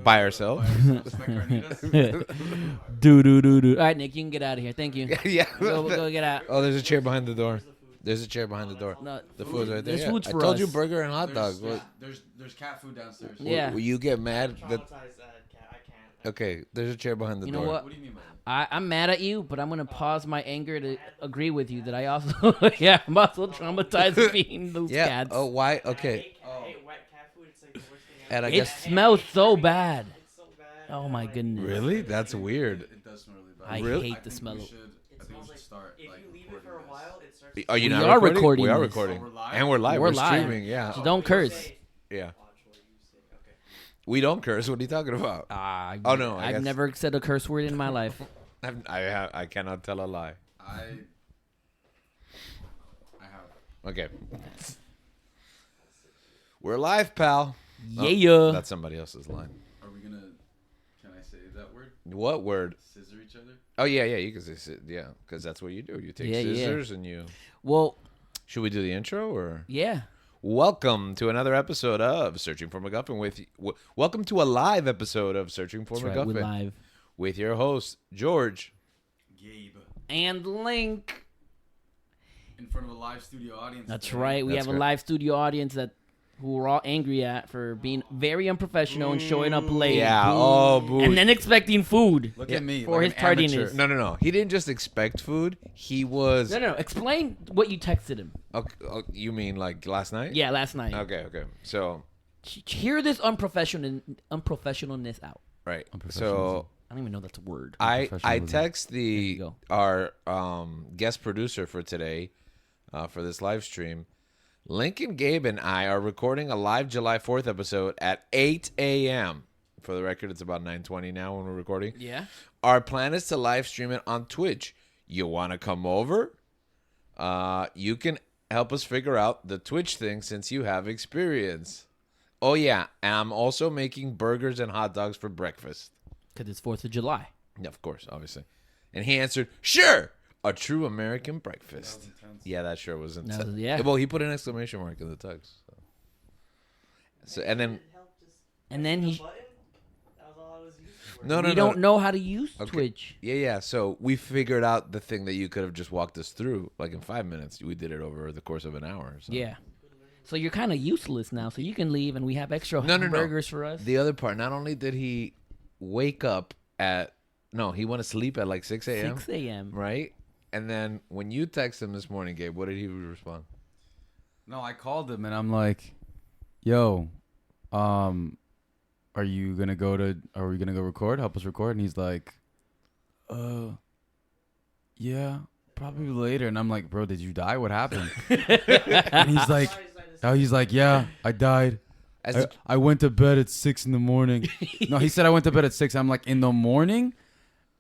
By ourselves. Do. All right, Nick, you can get out of here. Thank you. Yeah. Go get out. Oh, there's a chair behind the door. There's a chair behind the door. No, The food's right there. there's Yeah. food I for told us. you burger and hot dog. There's cat food downstairs. Yeah. Will you get mad? That, Traumatized that cat. I can't. okay, there's a chair behind the You door. know what? What do you mean by that? I'm mad at you, but I'm gonna pause my anger to agree with you that I also, I'm also traumatized with eating those Yeah. cats. Oh, why? I Okay. hate wet cat food. It's like the worst thing And I ever. It guess. smells so bad. It's so bad. Oh my goodness. Really? That's weird. It does smell really bad. I Really? hate the smell of. I It think we smells should like start. if like, you leave it for a recording while, this. it starts. Are you We not are recording? recording We are this. recording. Oh, we're live? And we're live. We're We're live. streaming. Yeah. So don't curse. Yeah. Watch what you say. Okay. We don't curse. What are you talking about? Oh, no, I I've guess- never said a curse word in my life. I cannot tell a lie. I have. Okay. We're live, pal. Yeah. That's somebody else's line. Are we gonna? Can I say that word? What word? Scissor each other. Oh, yeah, you can say, yeah, because that's what you do. You take Yeah, yeah. scissors and you... Well, Should we do the intro or... yeah. Welcome to another episode of Searching for McGuffin welcome to a live episode of Searching for That's right. McGuffin We're live. with your host George. Gabe. And Link. In front of a live studio audience. That's today. right. We That's have a right. live studio audience who we're all angry at for being very unprofessional and showing up late. Yeah. Oh, boo. And then expecting food. Look Yeah. at me. For like his an amateur. tardiness. No. He didn't just expect food. He was. No. Explain what you texted him. Okay, you mean like last night? Yeah, last night. Okay. So Hear this unprofessionalness out. right. Unprofessionalism. So I don't even know that's a word. I Unprofessionalism. text you go. our guest producer for today for this live stream. Lincoln, Gabe, and I are recording a live July 4th episode at 8 a.m. For the record, it's about 9:20 now when we're recording. Yeah. Our plan is to live stream it on Twitch. You want to come over? You can help us figure out the Twitch thing since you have experience. Oh, yeah. And I'm also making burgers and hot dogs for breakfast. Because it's 4th of July. Yeah, of course, obviously. And he answered, sure, a true American breakfast. That was intense. Yeah, that sure was intense. Yeah. Well, he put an exclamation mark in the text. So and then, And then he... Button? That was all I was using for. no. we don't know how to use Okay. Twitch. Yeah. So we figured out the thing that you could have just walked us through, like in 5 minutes. We did it over the course of an hour. So. Yeah. So you're kind of useless now. So you can leave and we have extra No. burgers for us. The other part, not only did he wake up at, no, he went to sleep at like 6 a.m. 6 a.m. Right? And then when you text him this morning, Gabe, what did he respond? No, I called him and I'm like, "Yo, are we gonna go record? Help us record?" And he's like, yeah, probably later." And I'm like, "Bro, did you die? What happened?" And he's like, "Yeah, I died. I went to bed at 6 in the morning." No, he said I went to bed at 6. I'm like, in the morning?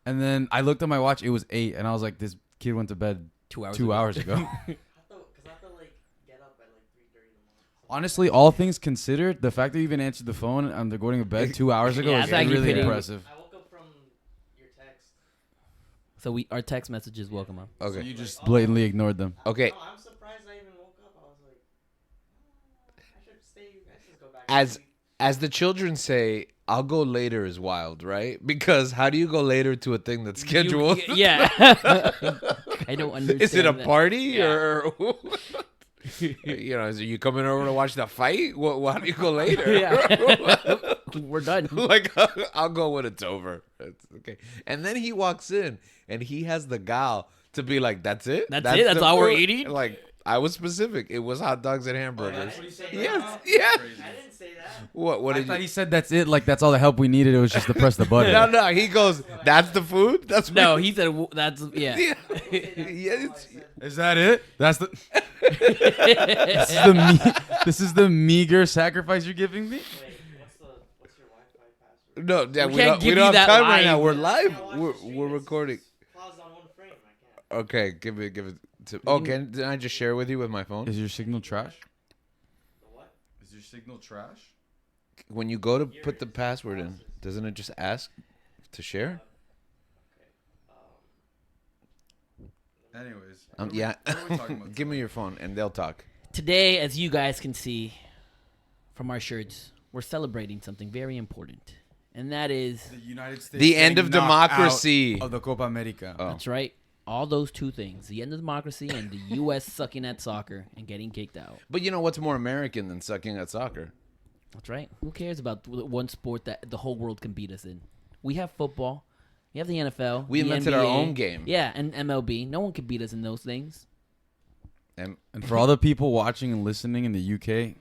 And then I looked at my watch. It was 8. And I was like, this kid went to bed 2 hours 2 ago. hours ago. Because I have to like get up at like 3:30 in the morning. Honestly, all things considered, the fact that you even answered the phone and they're going to bed 2 hours ago Yeah, is that's actually really pretty- impressive. I woke up from your text. So our text messages welcome up. So Okay. you just blatantly ignored them. Okay. No, I'm surprised I even woke up. I was like, I should stay. I should go back. As- to sleep. As the children say, I'll go later is wild, right? Because how do you go later to a thing that's scheduled? Yeah. I don't understand. Is it a that. party Yeah. or is you coming over to watch the fight? Why do you go later? Yeah. We're done. Like I'll go when it's over. It's okay. And then he walks in and he has the gall to be like, "That's it? That's it? That's the all we're food?" eating? Like I was specific. It was hot dogs and hamburgers. That's what he said. Yes. Yes. I didn't say that. What I did thought you? he said that's it. Like, that's all the help we needed. It was just to press the button. No. He goes, "That's the food. That's No, what-" he said that's yeah. Yeah. Yes. Is that it? That's the. This is the meager sacrifice you're giving me. Wait, what's your Wi-Fi password? No, yeah, We we can't don't, give we you don't have that time right now. live. We're I live. can't watch We're, the stream. we're It's recording. Paused on one frame. I can't. Okay, give it to. Oh, can I just share with you with my phone? Is your signal trash? The what? Is your signal trash? When you go to put the password in, doesn't it just ask to share? Anyways. Yeah. What are we talking about Give me today? your phone and they'll talk. Today, as you guys can see from our shirts, we're celebrating something very important. and that is The United States. The end getting of knocked democracy. out of the Copa America. Oh. that's right. All those two things: the end of democracy and the U.S. sucking at soccer and getting kicked out. But you know what's more American than sucking at soccer? That's right. Who cares about one sport that the whole world can beat us in? We have football. We have the NFL. We the invented our NBA, own game. Yeah, and MLB. No one can beat us in those things. And And for all the people watching and listening in the UK,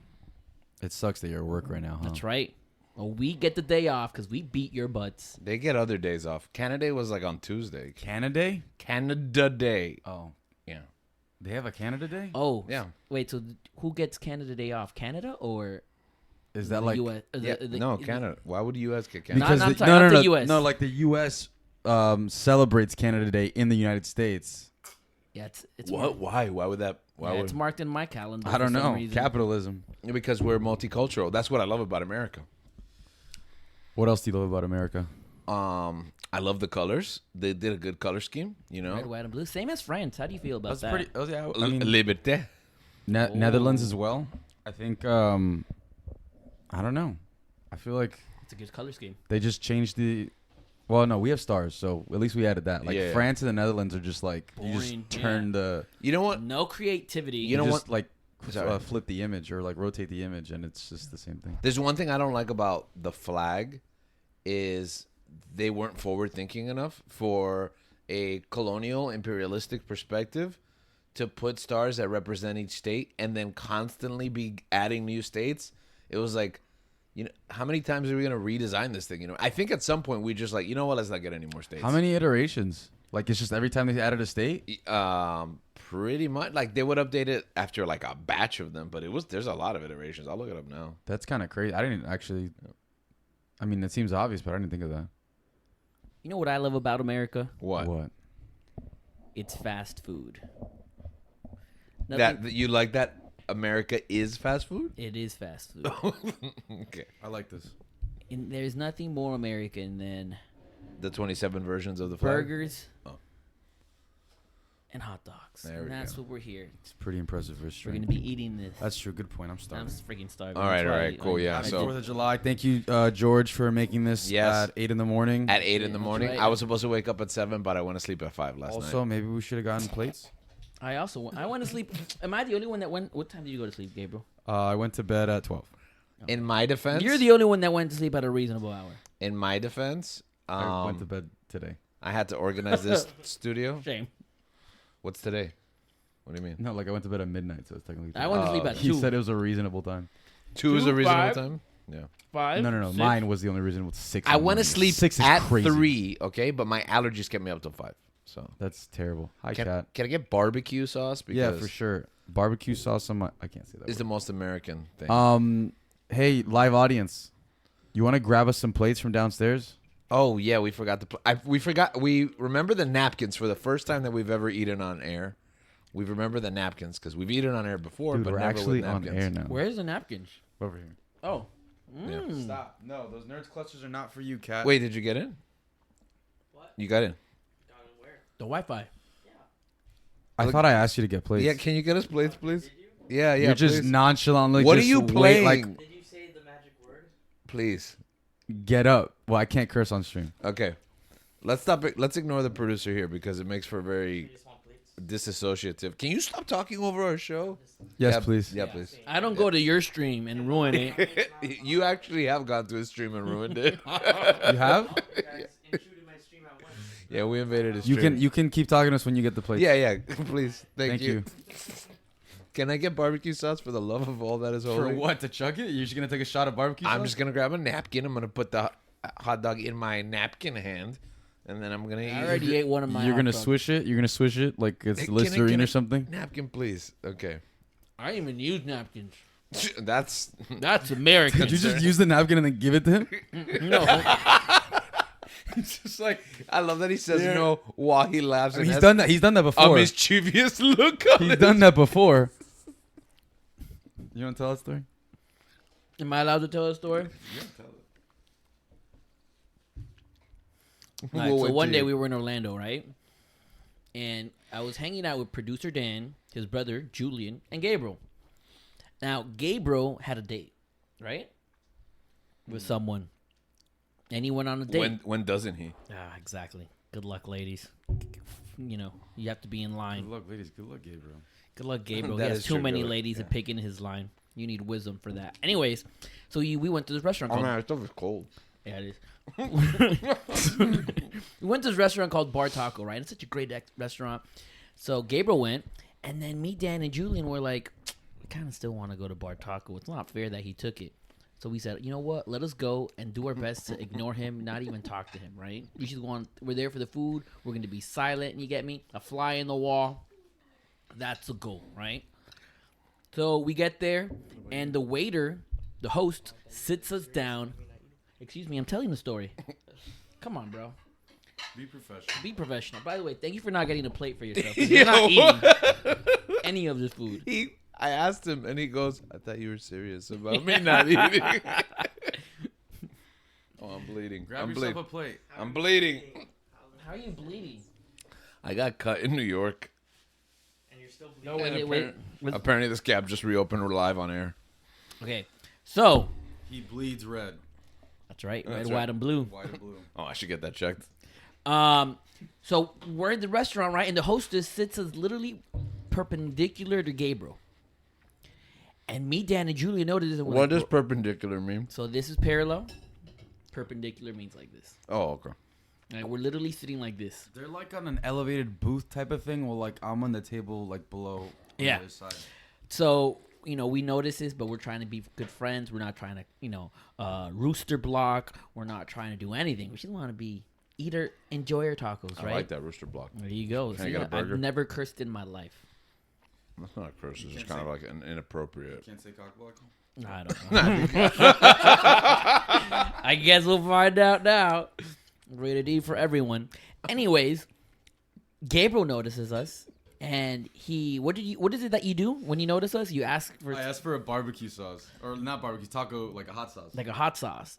it sucks that you're at work right now, huh? That's right. Well, we get the day off because we beat your butts. they get other days off. Canada Day was like on Tuesday. Canada? Canada Day. Oh. Yeah. They have a Canada Day? Oh, Yeah. Wait, so who gets Canada Day off? Canada or Is that the like... U.S.? No, Canada. Why would the U.S. get Canada? Because- I'm sorry, no, not no, the no, US. No, like the U.S. Celebrates Canada Day in the United States. Yeah, it's What? marked- Why? Why would that? Why yeah, would? it's marked in my calendar. I don't for some know. reason. Capitalism. Because we're multicultural. That's what I love about America. What else do you love about America? I love the colors. They did a good color scheme. You know, Red, white, and blue. Same as France. How do you feel about That's that? pretty... Oh, yeah. I mean, Liberté. Netherlands as well. I think... I don't know. I feel like It's a good color scheme. they just changed the... Well, no, we have stars, so at least we added that. Like, Yeah. France and the Netherlands are just like... You Boring, just turn the... You know what? No creativity. You know just, what? like, Sorry. flip the image or, like, rotate the image, and it's just the same thing. There's one thing I don't like about the flag is they weren't forward thinking enough for a colonial imperialistic perspective to put stars that represent each state and then constantly be adding new states. It was like, you know, how many times are we going to redesign this thing? You know, I think at some point we just like, you know what, let's not get any more states. How many iterations? Like, it's just every time they added a state? Pretty much. Like they would update it after like a batch of them, but there's a lot of iterations. I'll look it up now. That's kind of crazy. I didn't actually... I mean, it seems obvious, but I didn't think of that. You know what I love about America? What? It's fast food. That you like that America is fast food? It is fast food. Okay. I like this. And there's nothing more American than The 27 versions of the flag. burgers Oh. and hot dogs. There And we that's go. what we're here. It's pretty impressive We're restraint. going to be eating this. That's true. Good point. I'm I'm starving. freaking starving. All right, That's all why right, cool, yeah, Happy so- 4th of July. Thank you, George, for making this Yes. at 8 in the morning. At 8 in the That's morning. right. I was supposed to wake up at 7, but I went to sleep at 5 last Also, night. maybe we should have gotten plates. I went to sleep. Am I the only one that went? What time did you go to sleep, Gabriel? I went to bed at 12. In my defense, You're the only one that went to sleep at a reasonable hour. in my defense, I went to bed today. I had to organize this studio. Shame. What's today? What do you mean? No, like I went to bed at midnight, so it's technically. I went to sleep Oh, at He 2. said it was a reasonable time. 2 is a 2, reasonable 5. time? Yeah. 5. No. 6. Mine was the only reasonable. 6. I in the went to morning. sleep 6 is at crazy. 3, okay? But my allergies kept me up till 5. So That's terrible. Hi, can cat. I get barbecue sauce? Because Yeah, for sure. Barbecue sauce on my. I can't say that. It's the most American thing. Hey, live audience. You want to grab us some plates from downstairs? Oh yeah, we forgot to. We forgot. We remember the napkins for the first time that we've ever eaten on air. We remember the napkins because we've eaten on air before, Dude, but we're never actually with on napkins. air now. Where's the napkins? Over here. Oh. Yeah. Stop. No, those nerds clusters are not for you, cat. Wait, did you get in? What? You got in? Got it where? The Wi-Fi. I thought I asked you to get plates. Yeah. Can you get us plates, please? Yeah. You're just please. nonchalantly. What are just you wait, playing? Like, Did you say the magic word? Please. get up. Well, I can't curse on stream. Okay. Let's stop it. Let's ignore the producer here because it makes for You very just want plates? disassociative. Can you stop talking over our show? Yes, Yeah, please. Yeah, please. I don't go to your stream and ruin it. You actually have gone to his stream and ruined it. You have? You guys intruded my stream at once. Yeah, we invaded his You stream. can keep talking to us when you get the plates. Yeah, please. Thank Thank you. you. Can I get barbecue sauce for the love of all that is holy? For what? To chug it? You're just gonna take a shot of barbecue I'm sauce? just gonna grab a napkin. I'm gonna put the hot dog in my napkin hand, and then I'm gonna eat. I already ate one of my. You're hot gonna dogs. swish it. You're gonna swish it like it's Can Listerine I- or something. Napkin, please. Okay, I didn't even use napkins. that's That's American. Did you just use the napkin and then give it to him? No. just like I love that he says no while he laughs. I mean, and he's has done that. He's done that a before. mischievous look on He's his done that before. You want to tell that story? Am I allowed to tell a story? We'll Alright, so wait one till day you- we were in Orlando, right? And I was hanging out with producer Dan, his brother Julian, and Gabriel. Now, Gabriel had a date, right? With someone. Anyone on a date. When doesn't he? Exactly. Good luck, ladies. You know, you have to be in line. Good luck, ladies. Good luck, Gabriel. Good luck, Gabriel. That He has is too true, many Gabriel. ladies to pick in his line. You need wisdom for that. Anyways, so we went to this restaurant called... that stuff is cold. Yeah, it is. We went to this restaurant called Bar Taco, right? It's such a great restaurant. So Gabriel went, and then me, Dan, and Julian were like, we kind of still want to go to Bar Taco. It's not fair that he took it. So we said, you know what? Let us go and do our best to ignore him, not even talk to him, right? We should go on. We're there for the food. We're going to be silent, you get me? A fly in the wall. That's the goal, right? So we get there, and the waiter, the host, sits us down. Excuse me, I'm telling the story. Come on, bro. Be professional. Be professional. By the way, thank you for not getting a plate for yourself. 'Cause you're not eating any of this food. I asked him, and he goes, "I thought you were serious about me not eating." Oh, I'm bleeding. Grab I'm yourself bleeding. a plate. I'm bleeding. How are you bleeding? I got cut in New York. And you're still No, bleeding. wait. Apparently, this cab just reopened. We're live on air. Okay, so He bleeds red, that's right. That's Red, right. white, and blue. white and blue. Oh, I should get that checked. So we're in the restaurant, right? And the hostess sits us literally perpendicular to Gabriel. And me, Dan, and Julia noticed this. And we're What like, does perpendicular mean? So this is parallel. Perpendicular means like this. Oh, okay. And we're literally sitting like this. They're like on an elevated booth type of thing. Well, like I'm on the table like below. On Yeah. The other side. So, you know, we notice this, but we're trying to be good friends. We're not trying to, you know, rooster block. We're not trying to do anything. We just want to be enjoy our tacos, right? I like that rooster block. There you go. Can I See, get a burger? I've never cursed in my life. That's not a curse. It's just can't kind of say- like an inappropriate. Can't say cock block. I don't know. I guess we'll find out now. Rated D for everyone. Anyways, Gabriel notices us, and what is it that you do when you notice us? You ask for I asked for a barbecue sauce, or not barbecue taco, like a hot sauce. like a hot sauce,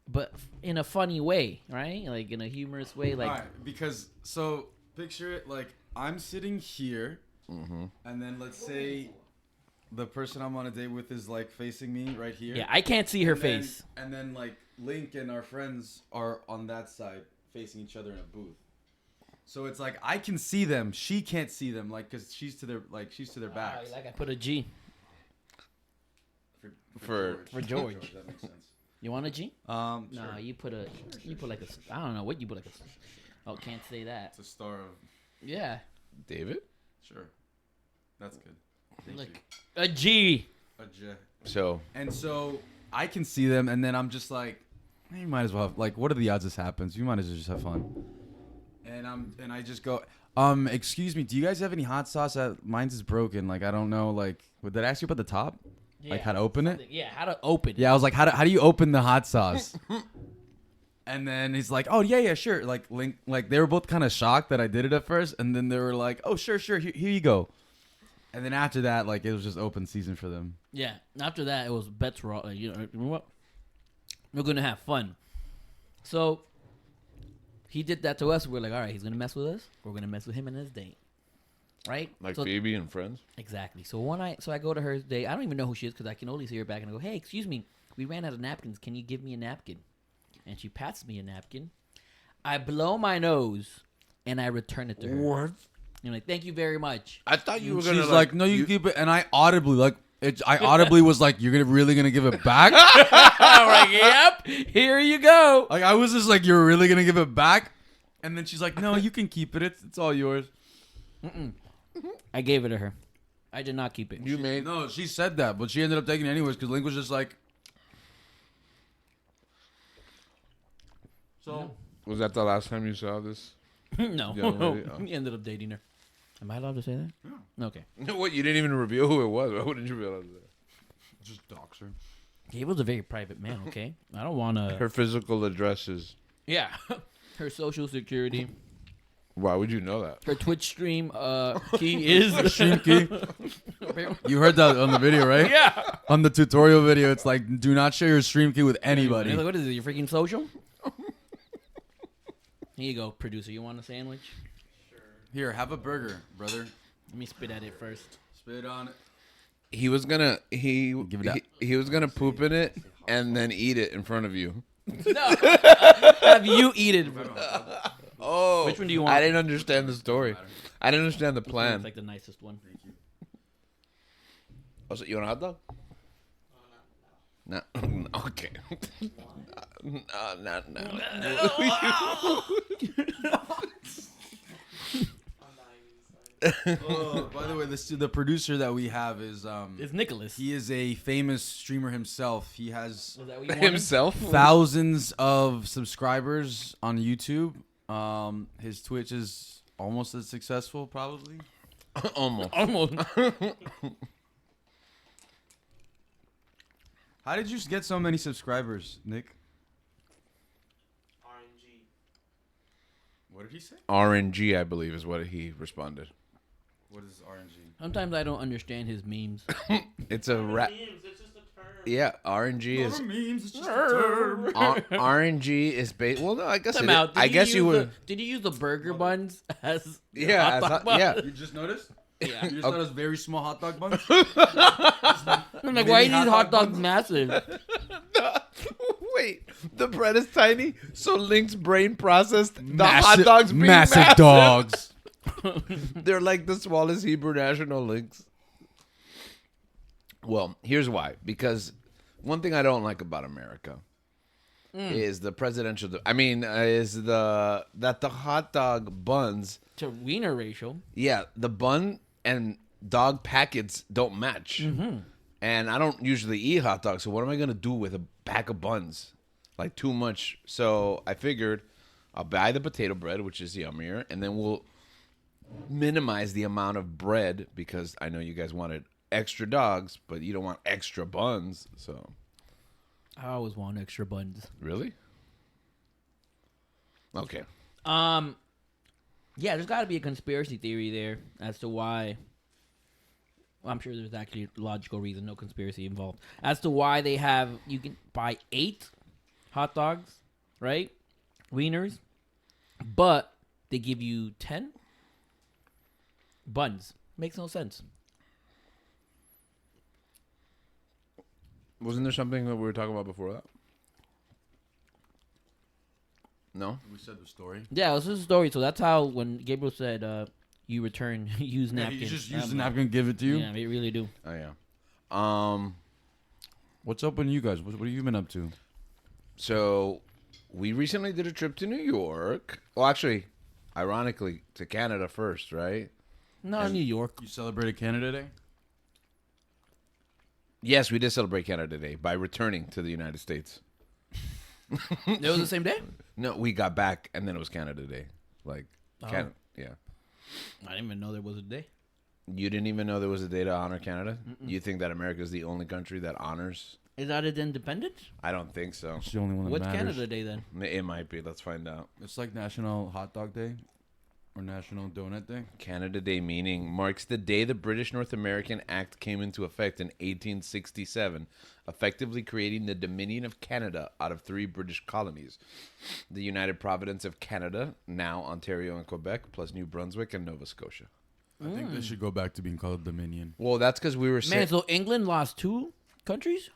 but in a funny way, right? Like in a humorous way, like. All right, because so picture it like I'm sitting here, and then let's say the person I'm on a date with is like facing me right here. Yeah, I can't see her And then- face. And then like Link and our friends are on that side facing each other in a booth. So it's like I can see them, she can't see them, like because she's to their back. Like I put a G For George. That makes sense. You want a G? Sure. No, you put like a. I don't know what you put like a. Oh, can't say that. It's a star of Yeah, David. sure. That's good. Thank like a G. you. A J. So And so I can see them, and then I'm just like, hey, you might as well have, like, what are the odds this happens? You might as well just have fun. And I just go, excuse me, do you guys have any hot sauce? Mine's is broken. Like, I don't know. Like, did I ask you about the top? Like how to open it? Yeah, how to open it. Yeah, I was like, how do you open the hot sauce? And then he's like, oh yeah, sure. Like Link, like they were both kind of shocked that I did it at first, and then they were like, oh sure, here you go. And then after that, like it was just open season for them. Yeah. After that, it was bets were all, like, you know what? We're gonna have fun. So he did that to us. We're like, all right, he's gonna mess with us. We're gonna mess with him and his date, right? like so, Phoebe and Friends. exactly. So I go to her date. I don't even know who she is because I can only see her back and I go, hey, excuse me, we ran out of napkins. Can you give me a napkin? And she passes me a napkin. I blow my nose and I return it to her. What? I'm like, thank you very much. I thought you were She's gonna like, no, you keep it. And I audibly was like, you're really gonna give it back? I'm like, yep, here you go. Like I was just like, you're really gonna give it back? And then she's like, no, you can keep it. It's all yours. I gave it to her. I did not keep it. You made No, she said that, but she ended up taking it anyways because Link was just like. So Was that the last time you saw this? No. young lady? Oh. He ended up dating her. Am I allowed to say that? Yeah. Okay. What? You didn't even reveal who it was. Why wouldn't you realize that? just dox her. Gable's a very private man, okay? I don't want to... Her physical address is. Yeah. Her social security. Why would you know that? Her Twitch stream key is... Stream key. You heard that on the video, right? Yeah. On the tutorial video, it's like, do not share your stream key with anybody. Like, what is it, your freaking social? Here you go, producer. You want a sandwich? Here, have a burger, brother. Let me spit at it first. Spit on it. He was gonna Give it up. he was gonna poop in it and then eat it in front of you. No. You eat it. Oh, Which one do you want? I didn't understand the story. I didn't understand the It's plan. like the nicest one. Oh, so you want a hot dog? No. Okay. No. By the way, the producer that we have is It's Nicholas. he is a famous streamer himself. He has Was that what you wanted? Himself? thousands of subscribers on YouTube. His Twitch is almost as successful, probably. Almost. Almost. How did you get so many subscribers, Nick? RNG. What did he say? RNG, I believe, is what he responded. What is RNG? Sometimes I don't understand his memes. It's a rap. Memes, it's just a term. Yeah, RNG is memes. It's just a term. RNG is based. Well, no, I guess Time it, out. I guess you would. Did you use the burger buns as Yeah, hot as dog hot- buns? yeah. You just noticed? Yeah. You just noticed very small hot dog buns? I'm like, why are Mini these hot hot dog dogs massive? Wait, the bread is tiny, so Link's brain processed the Massive- hot dogs being massive dogs. They're like the smallest Hebrew national links. Well, here's why. Because one thing I don't like about America is the presidential. Is that the hot dog buns. To wiener ratio. Yeah, the bun and dog packets don't match. Mm-hmm. And I don't usually eat hot dogs, so what am I going to do with a pack of buns? Like, too much. So I figured I'll buy the potato bread, which is yummier, and then we'll minimize the amount of bread because I know you guys wanted extra dogs, but you don't want extra buns. So, I always want extra buns. really? Okay. Yeah, there's got to be a conspiracy theory there as to why. Well, I'm sure there's actually a logical reason, no conspiracy involved, as to why they have. You can buy 8 hot dogs, right? Wieners, but they give you 10 buns. Makes no sense. Wasn't there something that we were talking about before that? No? We said the story. Yeah, this is a story. So that's how when Gabriel said, "You return, use Yeah, napkins." you just I'm use the like, napkin and give it to you? Yeah, they really do. Oh, yeah. What's up with you guys? What have you been up to? So we recently did a trip to New York. Well, actually, ironically, to Canada first, right? No, New York. You celebrated Canada Day? Yes, we did celebrate Canada Day by returning to the United States. It was the same day. No, we got back and then it was Canada Day. Like, yeah. I didn't even know there was a day. You didn't even know there was a day to honor Canada? You think that America is the only country that honors? Is that its independence? I don't think so. It's the only one that What's matters. Canada Day then? It might be. Let's find out. It's like National Hot Dog Day or National Donut Day. Canada Day meaning marks the day the British North American Act came into effect in 1867, effectively creating the Dominion of Canada out of 3 British colonies. The United Province of Canada, now Ontario and Quebec, plus New Brunswick and Nova Scotia. I think they should go back to being called Dominion. Well, that's because we were Man, so England lost 2 countries?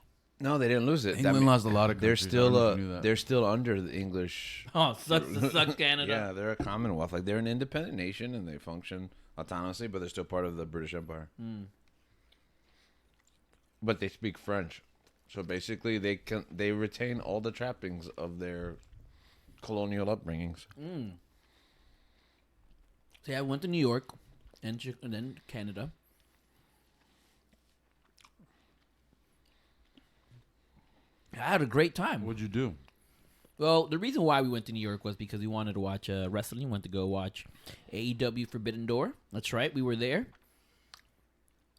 No, they didn't lose it. England lost a lot of They're countries. I don't know if still you knew that. they're still under the English. Oh, sucks to suck Canada. Yeah, they're a commonwealth. Like, they're an independent nation and they function autonomously, but they're still part of the British Empire. But they speak French, so basically they retain all the trappings of their colonial upbringings. See, I went to New York and then Canada. I had a great time. What'd you do? Well, the reason why we went to New York was because we wanted to watch wrestling. We went to go watch AEW Forbidden Door. That's right, we were there.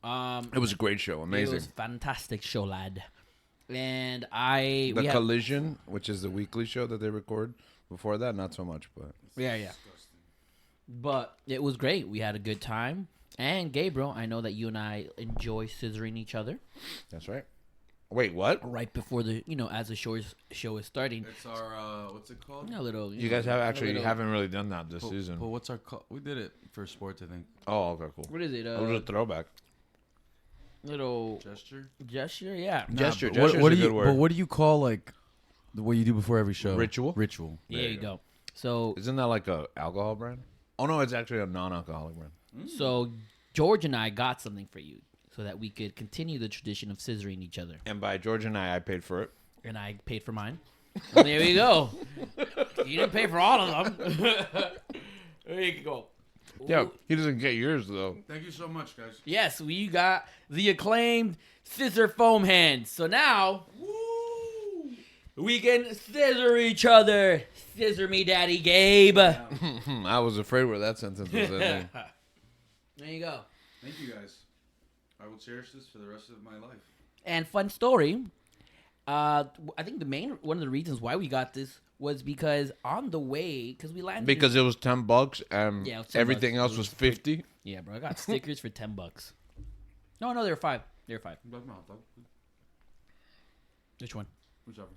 It was a great show, amazing. It was a fantastic show, lad. And The Collision, which is the weekly show that they record. Before that, not so much, but yeah. But it was great. We had a good time. And Gabriel, I know that you and I enjoy scissoring each other that's right. Wait, what? right before as the show is starting. It's our, what's it called? A little. You guys have actually little- haven't really done that this season. But what's our we did it for sports, I think. Oh, okay, cool. What is it? A little throwback. Little Gesture? gesture, yeah. Gesture, but gesture what is do a you, good word. But what do you call, like, What you do before every show. Ritual? Ritual. There you go. So Isn't that like a alcohol brand? Oh no, it's actually a non-alcoholic brand. So George and I got something for you so that we could continue the tradition of scissoring each other. And by George and I paid for it. And I paid for mine. And there we go. You didn't pay for all of them. There you go. Yeah, he doesn't get yours though. Thank you so much, guys. Yes, we got the acclaimed scissor foam hands. So now we can scissor each other. Scissor me, Daddy Gabe. I was afraid where that sentence was ending. There you go. Thank you, guys. I will cherish this for the rest of my life. And fun story. I think one of the reasons why we got this was because on the way, because we landed. Because it was $10 and Yeah, it was $10. everything else was 50. Yeah, bro, I got stickers for $10. No, they were 5. They were 5. Which one? Whichever.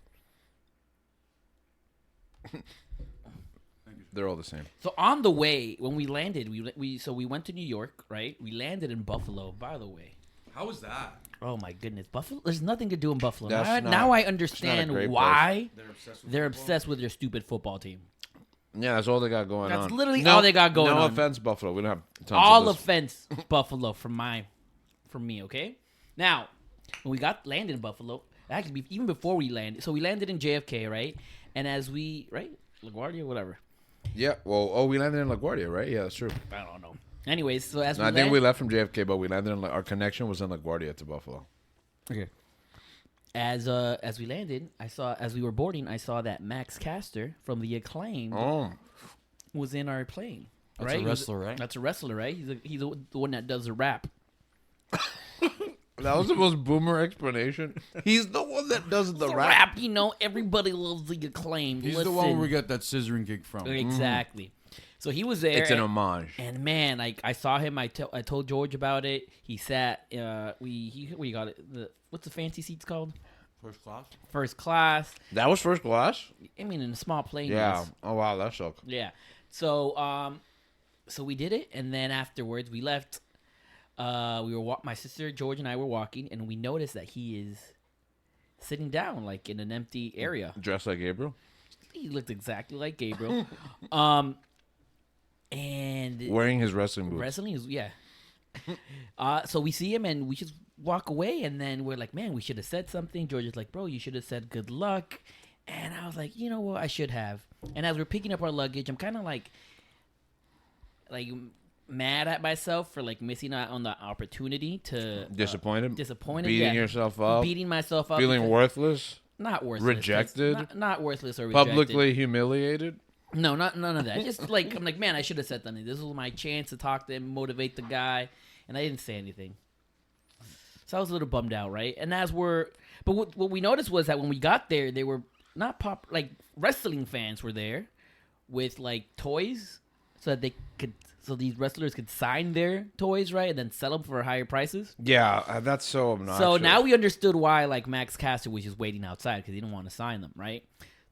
They're all the same. So on the way, when we landed, we went to New York, right? We landed in Buffalo, by the way. How was that? Oh my goodness, Buffalo! There's nothing to do in Buffalo. That's Now I it's understand not a great why They're obsessed with obsessed with their stupid football team. Yeah, that's all they got going on. That's literally all they got going no on. offense, Buffalo. We don't have tons All of this. offense, Buffalo, from me. Okay. Now, when we landed in Buffalo, actually even before we landed, so we landed in JFK, right? And as we LaGuardia, whatever. Yeah, well, we landed in LaGuardia, right? Yeah, that's true. I don't know. Anyways, so as No, I think we left from JFK, but we landed in our connection was in LaGuardia to Buffalo. Okay. As we landed, as we were boarding, I saw that Max Caster from the Acclaim was in our plane. That's right? a wrestler, right? That's a wrestler, right? He's the one that does the rap. That was the most boomer explanation. He's the one that does the rap. Everybody loves the Acclaim. He's the one where we got that scissoring gig from. Exactly. So he was there. It's an homage. And man, I saw him. I told George about it. He sat. We got it. What's the fancy seats called? First class. First class. That was first class? I mean, in a small plane. Yeah. yes. Oh, wow, that sucked. Yeah. So we did it, and then afterwards we left. We were my sister George and I were walking, and we noticed that he is sitting down, like in an empty area. Dressed like Gabriel? He looked exactly like Gabriel. And Wearing his wrestling boots. wrestling is so we see him and we just walk away, and then we're like, man, we should have said something. George is like, bro, you should have said good luck. And I was like, you know what, I should have. And as we're picking up our luggage, I'm kind of like mad at myself for like missing out on the opportunity to Disappointed? beating yourself up? beating myself up, Feeling because- worthless? not worthless, Rejected? not worthless or rejected. Publicly humiliated? No, none of that. Just like I'm like, man, I should have said something. This was my chance to talk to him, motivate the guy, and I didn't say anything. So I was a little bummed out, right? And but what we noticed was that when we got there, they were not wrestling fans were there with like toys, so that these wrestlers could sign their toys, right, and then sell them for higher prices. Yeah, that's so obnoxious. So now we understood why like Max Caster was just waiting outside because he didn't want to sign them, right?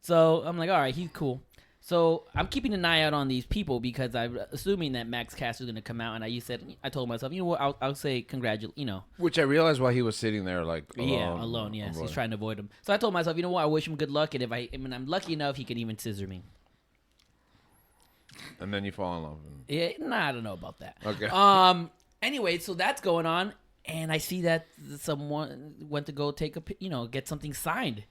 So I'm like, all right, he's cool. So I'm keeping an eye out on these people because I'm assuming that Max Caster is going to come out, and I told myself, you know what, I'll say congratulations, Which I realized why he was sitting there like alone. Yeah, alone, yes. He's trying to avoid him. So I told myself, you know what, I wish him good luck, and if I'm lucky enough, he can even scissor me. And then you fall in love. Yeah, I don't know about that. Okay. Anyway, so that's going on, and I see that someone went to go get something signed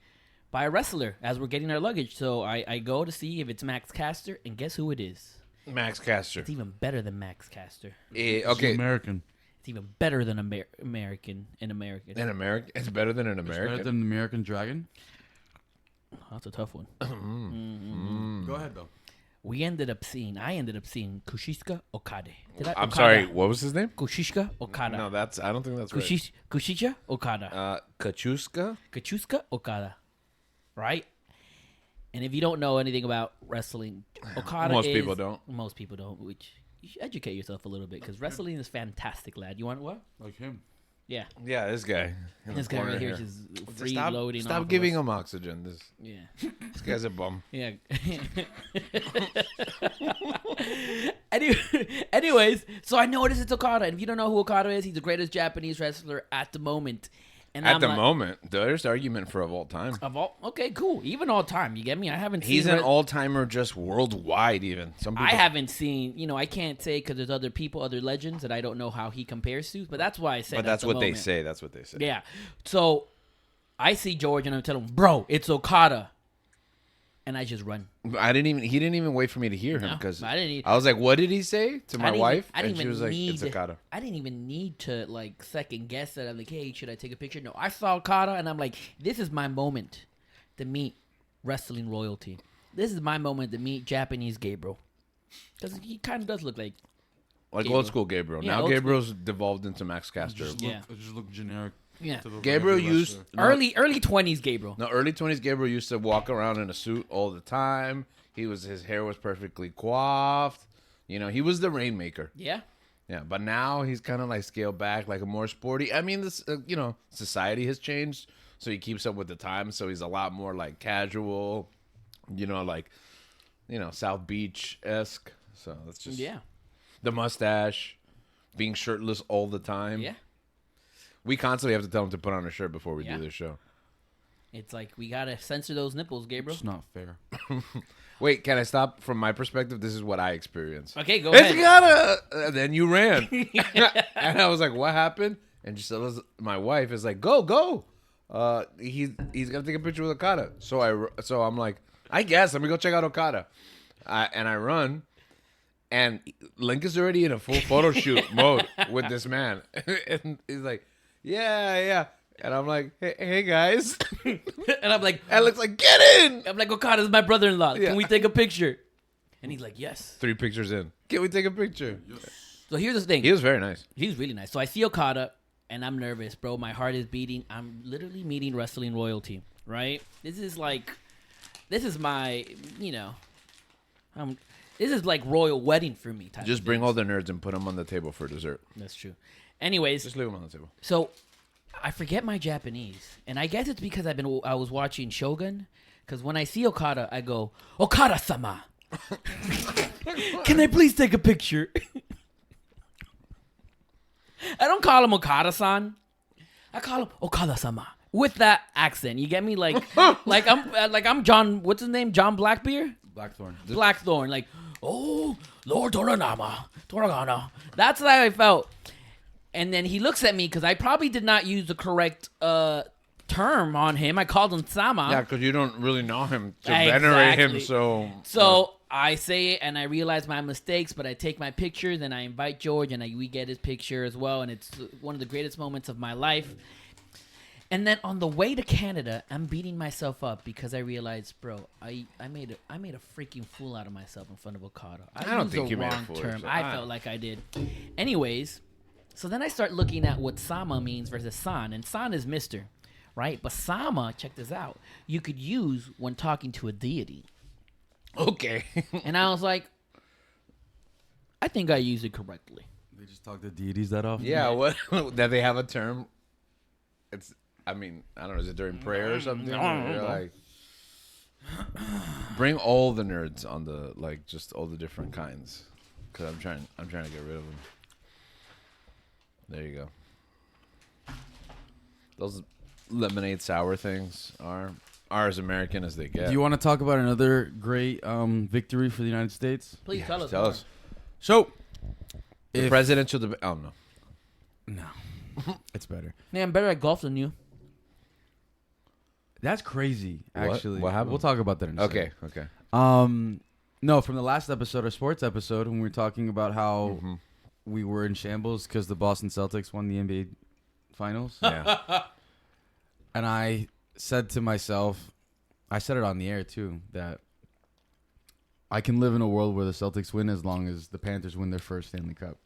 by a wrestler as we're getting our luggage. So I go to see if it's Max Caster, and guess who it is? Max Caster. It's even better than Max Caster. Okay. American. It's even better than American. An American? It's better than an American? Better than the American Dragon. Oh, that's a tough one. Go ahead, though. I ended up seeing Kushishka Okada. I'm sorry, what was his name? Kushishka Okada. No, I don't think that's right. Kushishka Okada. Kachuska? Kachuska Okada. Right? And if you don't know anything about wrestling, Okada Most people don't. Most people don't, which you should educate yourself a little bit because wrestling is fantastic, lad. You want what? Like him. Yeah. Yeah, this guy. This guy right here is just free loading. Stop giving him oxygen. Yeah. This guy's a bum. Yeah. Anyways, so I noticed it's Okada. And if you don't know who Okada is, he's the greatest Japanese wrestler at the moment. And At I'm the like, moment, there's argument for of all time. Okay, cool. Even all time, you get me? I haven't seen. He's an all-timer just worldwide even. Some people I haven't seen, I can't say because there's other people, other legends that I don't know how he compares to, but that's why I said. But that's what they say. That's what they say. Yeah. So I see George and I'm telling him, bro, it's Okada. And I just run. He didn't even wait for me to hear him because I didn't. I was like, what did he say to my wife? I didn't and she even was like, need. it's Okada. I didn't even need to like second guess that. I'm like, hey, should I take a picture? No, I saw Okada and I'm like, this is my moment to meet wrestling royalty. This is my moment to meet Japanese Gabriel. Because he kind of does look like Like old school Gabriel. Yeah, Now old Gabriel's devolved into Max Caster. Yeah. It just look generic. Yeah. to look Gabriel like every used wrestler. early 20s Gabriel. No, early 20s Gabriel used to walk around in a suit all the time. His hair was perfectly coiffed. He was the rainmaker. Yeah. Yeah, but now he's kind of like scaled back, like a more sporty. I mean, this society has changed, so he keeps up with the times. So he's a lot more like casual, South Beach esque. So that's just the mustache, being shirtless all the time. Yeah. We constantly have to tell him to put on a shirt before we Yeah. do this show. It's like we gotta censor those nipples, Gabriel. It's not fair. Wait, can I stop? From my perspective, this is what I experienced. Okay, go It's ahead. gotta. And then you ran, and I was like, "What happened?" And she said, "My wife is like, go. He's gonna take a picture with Okada." So I'm like, "I guess let me go check out Okada," and I run, and Link is already in a full photo shoot mode with this man, and he's like, "Yeah." And I'm like, hey guys. And I'm like, Alex like, get in. I'm like, Okada's my brother-in-law. Yeah. Can we take a picture? And he's like, yes. 3 pictures in. Can we take a picture? So here's the thing. He was very nice. He's really nice. So I see Okada, and I'm nervous, bro. My heart is beating. I'm literally meeting wrestling royalty, right? This is my, this is like royal wedding for me. Type Just of bring thing. all the nerds and put them on the table for dessert. That's true. Anyways, Just leave them on the table. so I forget my Japanese, and I guess it's because I was watching Shogun. Because when I see Okada, I go, Okada-sama, can I please take a picture? I don't call him Okada-san. I call him Okada-sama with that accent. You get me? Like I'm John. What's his name? John Blackbeard. Blackthorn. Blackthorn. Like, oh, Lord Toragana. That's how I felt. And then he looks at me because I probably did not use the correct term on him. I called him Sama. Yeah, because you don't really know him to venerate him. Exactly. So I say it and I realize my mistakes, but I take my pictures and I invite George and we get his picture as well. And it's one of the greatest moments of my life. And then on the way to Canada, I'm beating myself up because I realized, bro, I made a freaking fool out of myself in front of Okada. I don't used think the you made a wrong fool of term. yourself. I felt like I did. Anyways, so then I start looking at what Sama means versus San, and San is Mister, right? But Sama, check this out, you could use when talking to a deity. okay. And I was like, I think I used it correctly. They just talk to deities that often. Yeah, what? That they have a term. I don't know. Is it during prayer or something? Or you're like, bring all the nerds on the just all the different kinds, because I'm trying to get rid of them. There you go. Those lemonade sour things are as American as they get. Do you want to talk about another great victory for the United States? Please tell us. Tell more. us. So, The presidential debate. Oh no. No, it's better. Man, I'm better at golf than you. That's crazy. What? Actually, What happened? We'll talk about that in a Okay. second. Okay. No, from the last episode, our sports episode, when we were talking about how we were in shambles because the Boston Celtics won the NBA Finals, Yeah. and I said to myself, I said it on the air too, that I can live in a world where the Celtics win as long as the Panthers win their first Stanley Cup.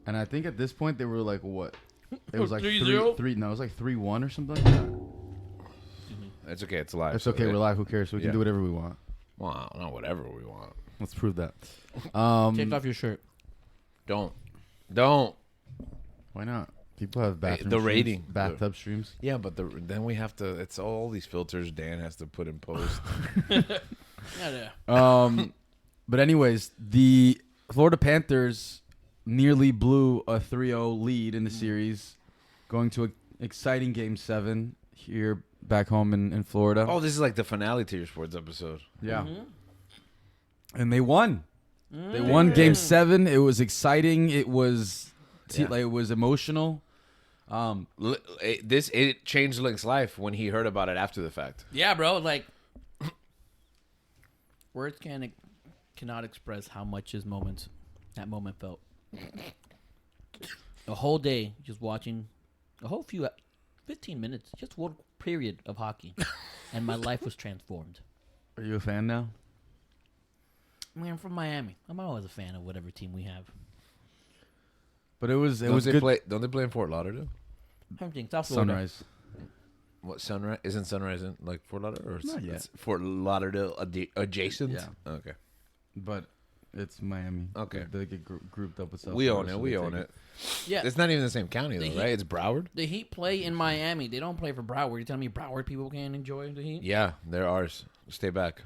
And I think at this point they were like, what? It was like 3-0? 3. No, it was like 3-1 or something like that. It's okay. It's live. It's okay. We're live. Who cares? We can Yeah. do whatever we want. Well, not whatever we want. Let's prove that. Take off your shirt. Don't. Why not? People have bathroom the streams, rating. bathtub streams. Yeah, but then we have to. It's all these filters Dan has to put in post. Yeah. But anyways, the Florida Panthers nearly blew a 3-0 lead in the series, going to exciting Game 7 here back home in Florida. Oh, this is like the finale to your sports episode. Yeah. Mhm. And they won. They won Game 7. It was exciting. It was like it was emotional. It changed Link's life when he heard about it after the fact. Yeah, bro. Like, words cannot express how much that moment felt. A whole day just watching, 15 minutes, just one period of hockey, and my life was transformed. Are you a fan now? I mean, I'm from Miami. I'm always a fan of whatever team we have. But it was Don't they good. don't they play in Fort Lauderdale? Something South Florida. Sunrise. What Sunrise? Isn't Sunrise in like Fort Lauderdale or Not yet. it's Fort Lauderdale adjacent? Yeah. Okay. But it's Miami. Okay. They get grouped up with South We Florida, own it. so We they own take it. Yeah, It's not even the same county The though, Heat- right? It's Broward. the Heat play in Miami. They don't play for Broward. You're telling me Broward people can't enjoy the Heat? Yeah, they're ours. Stay back.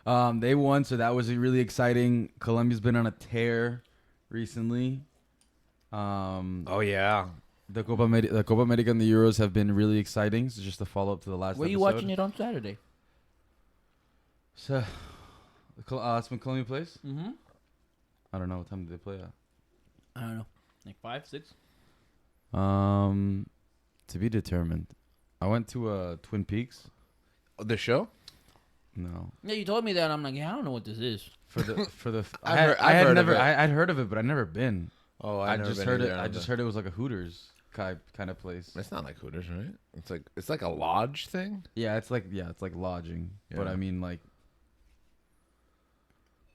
They won, so that was really exciting. Colombia's been on a tear recently. Oh yeah. The Copa America and the Euros have been really exciting. So just to follow up to the last Were you episode. watching it on Saturday? So, it's when Colombia plays? Mm-hmm. I don't know. What time did they play at? I don't know, like 5, 6. To be determined. I went to Twin Peaks. The show? No. Yeah, you told me that. I'm like, yeah, I don't know what this is. I've heard of it. I'd heard of it, but I'd never been. Oh, I just heard it. I just heard it was like a Hooters kind of place. It's not like Hooters, right? It's like a lodge thing. Yeah, it's like lodging. But Yeah. I mean, like,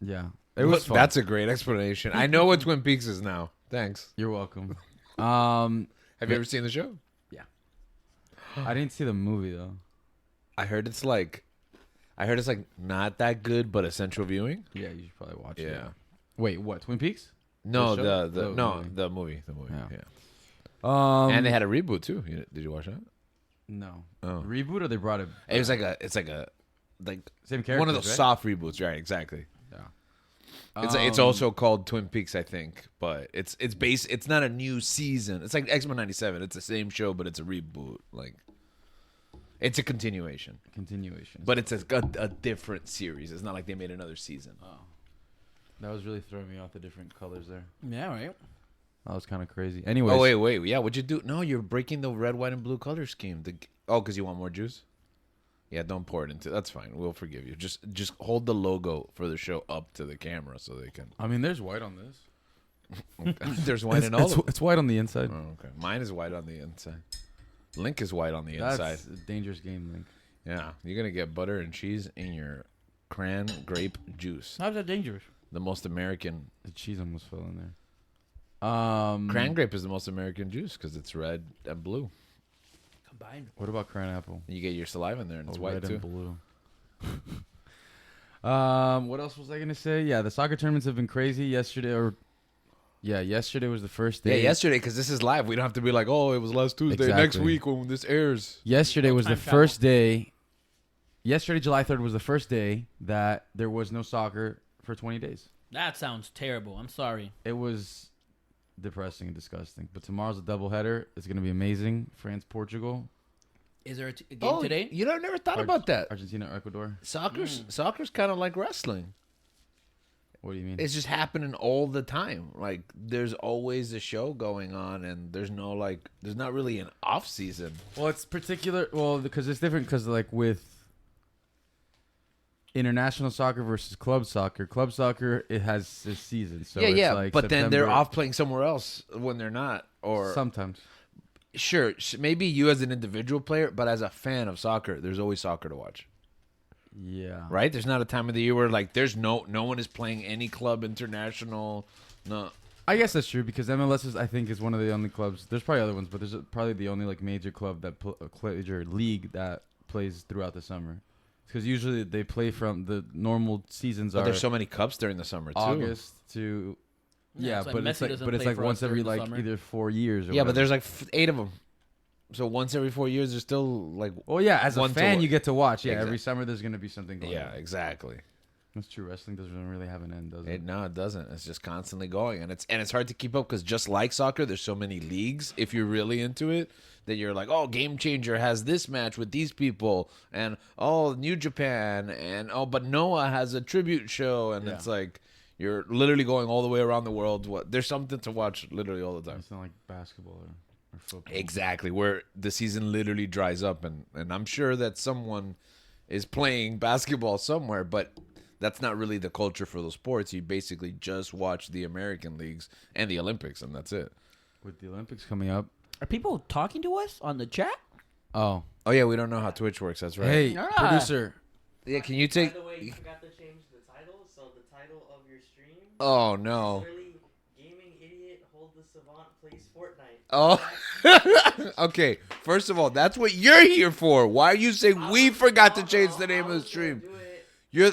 yeah, it was fun. That's a great explanation. I know what Twin Peaks is now. Thanks. You're welcome. Have you ever seen the show? I didn't see the movie though. I heard it's like not that good, but essential viewing. Yeah, you should probably watch it. Yeah. Wait, what? Twin Peaks? No, The show? the movie. Yeah. Yeah. And they had a reboot too. Did you watch that? No Oh. reboot or they brought it. It's like a Same character. one of those soft reboots, right? Exactly. Yeah. It's also called Twin Peaks, I think, but it's based. It's not a new season. It's like X-Men '97. It's the same show, but it's a reboot. Like, it's a continuation, but it's a different series. It's not like they made another season. Oh. That was really throwing me off the different colors there. Yeah, right. That was kind of crazy. Anyways. Oh wait, yeah. What'd you do? No, you're breaking the red, white, and blue color scheme. Because you want more juice. Yeah, don't pour it into. That's fine. We'll forgive you. Just hold the logo for the show up to the camera so they can. I mean, there's white on this. There's white in all. Of It's white on the inside. Oh, okay. Mine is white on the inside. Link is white on the inside. That's a dangerous game, Link. Yeah, you're gonna get butter and cheese in your cran grape juice. How's that dangerous? The most American. The cheese almost fell in there. Cran grape is the most American juice because it's red and blue. Combined. What about cran apple? You get your saliva in there and it's white red too. and blue. What else was I gonna say? Yeah, the soccer tournaments have been crazy. Yesterday was the first day. Yeah, yesterday because this is live. We don't have to be like, oh, it was last Tuesday. Exactly. Next week when this airs. Yesterday was the time travel. first day. Yesterday, July 3rd, was the first day that there was no soccer for 20 days. That sounds terrible. I'm sorry. It was depressing and disgusting. But tomorrow's a doubleheader. It's going to be amazing. France, Portugal, Is there a game today? You know, I never thought about that. Argentina, Ecuador. Soccer's kind of like wrestling. What do you mean? It's just happening all the time. Like there's always a show going on, and there's not really an off season. Well, it's particular. Well, because it's different. Because like with international soccer versus club soccer, it has a season. So it's like but then they're September- off playing somewhere else when they're not. Or sometimes. sure, maybe you as an individual player, but as a fan of soccer, there's always soccer to watch. Yeah. Right? There's not a time of the year where like there's no one is playing any club international. No. I guess that's true because MLS is one of the only clubs. There's probably other ones, but there's probably the only like major club that major league that plays throughout the summer. Because usually they play from the normal seasons But are there's so many cups during the summer too. August to Yeah, it's like Messi doesn't but it's play like for once us every during the like summer. either 4 years. Or Yeah, whatever. but there's like 8 of them. So once every 4 years, there's still like Well, yeah, as a one to fan, wa- you get to watch. Yeah, Exact- every summer there's gonna be something going yeah, on. exactly. That's true. Wrestling doesn't really have an end, does it? No, it doesn't. It's just constantly going, and it's hard to keep up because just like soccer, there's so many leagues. If you're really into it, that you're like, oh, Game Changer has this match with these people, and oh, New Japan, and oh, but Noah has a tribute show, and it's like you're literally going all the way around the world. There's something to watch literally all the time. It's not like basketball or football. Exactly, where the season literally dries up, and I'm sure that someone is playing basketball somewhere, but that's not really the culture for those sports. You basically just watch the American leagues and the Olympics, and that's it. With the Olympics coming up. Are people talking to us on the chat? Oh yeah, we don't know how Twitch works. That's right. Hey, Ah. producer. Yeah, can you take? By the way, you forgot to change the title. So the title of your stream Oh is no. literally Gaming Idiot Hold the Savant Plays Fortnite. Oh. Okay. First of all, that's what you're here for. Why are you saying we forgot to change the name of the stream? You're.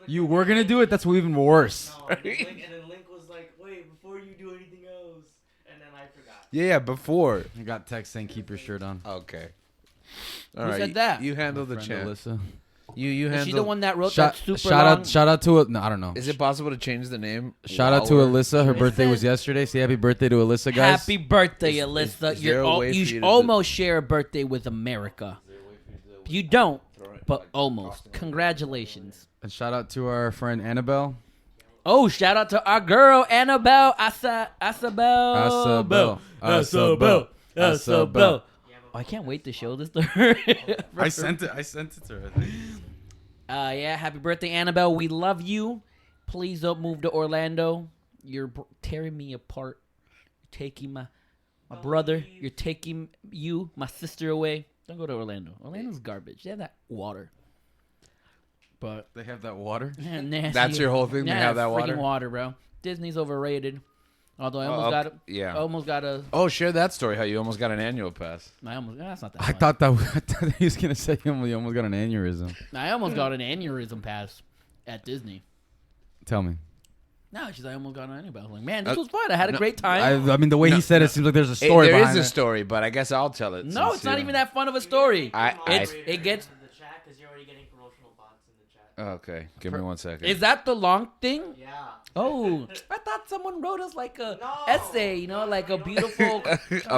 You were gonna do it. That's even worse. No, and then Link was like, "Wait, before you do anything else," and then I forgot. Yeah, before. I got text saying keep your shirt on. Okay. Who said that? You handle the Friend chat. Alyssa. You Is handle. she the one that wrote that super shout long? out! Shout out to no, I don't know. Is it possible to change the name? Shout out to while we're- Alyssa. Her birthday was Listen. yesterday. Say happy birthday to Alyssa, guys. Happy birthday, Alyssa. is there a way for You you should to do- almost share a birthday with America. You don't, but almost. Congratulations. And shout out to our friend Annabelle. Oh, shout out to our girl, Annabelle Asabel. Asabel. Oh, I can't wait to show this to her. I sent it to her. I think. Yeah, happy birthday, Annabelle. We love you. Please don't move to Orlando. You're tearing me apart. You're taking my brother. You're taking my sister away. Don't go to Orlando. Orlando's garbage. They have that water. But They have that water. nasty. That's your whole thing? They have that freaking water? water, bro. Disney's overrated. Although I almost Oh, got it. yeah. Almost got a. Oh, share that story. How you almost got an annual pass. That's not that. I much. thought he was gonna say he almost got an aneurysm. I almost got an aneurysm pass at Disney. Tell me. No, she's like, I almost got an aneurysm. I was like, man, this was fun. I had a great time. I mean, the way he said it seems like there's a story There behind is a it. story, but I guess I'll tell it. No, since, it's not you know. even that fun of a story. It gets. the chat because you're already getting promotional bots in the chat. Okay, give me 1 second. Is that the long thing? Yeah. Oh, I thought someone wrote us like a No. essay, like a beautiful.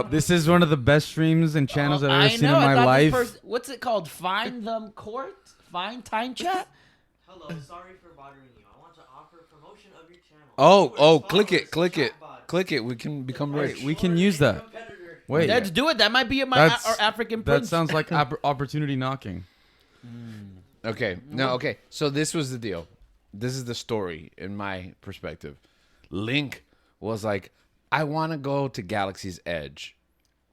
This is one of the best streams and channels I've ever seen in I my thought life. what's it called? Find them court? Find time chat? Hello, sorry for bothering you. I want to offer promotion of your channel. Oh, Viewers, click followers, it, click it, chatbots. click it. We can become Wait, rich. we can use that. Competitor. Wait, Let's do it. That might be our African that prince. sounds like opportunity knocking. Okay, no, okay. So this was the deal. This is the story in my perspective. Link was like, I want to go to Galaxy's Edge.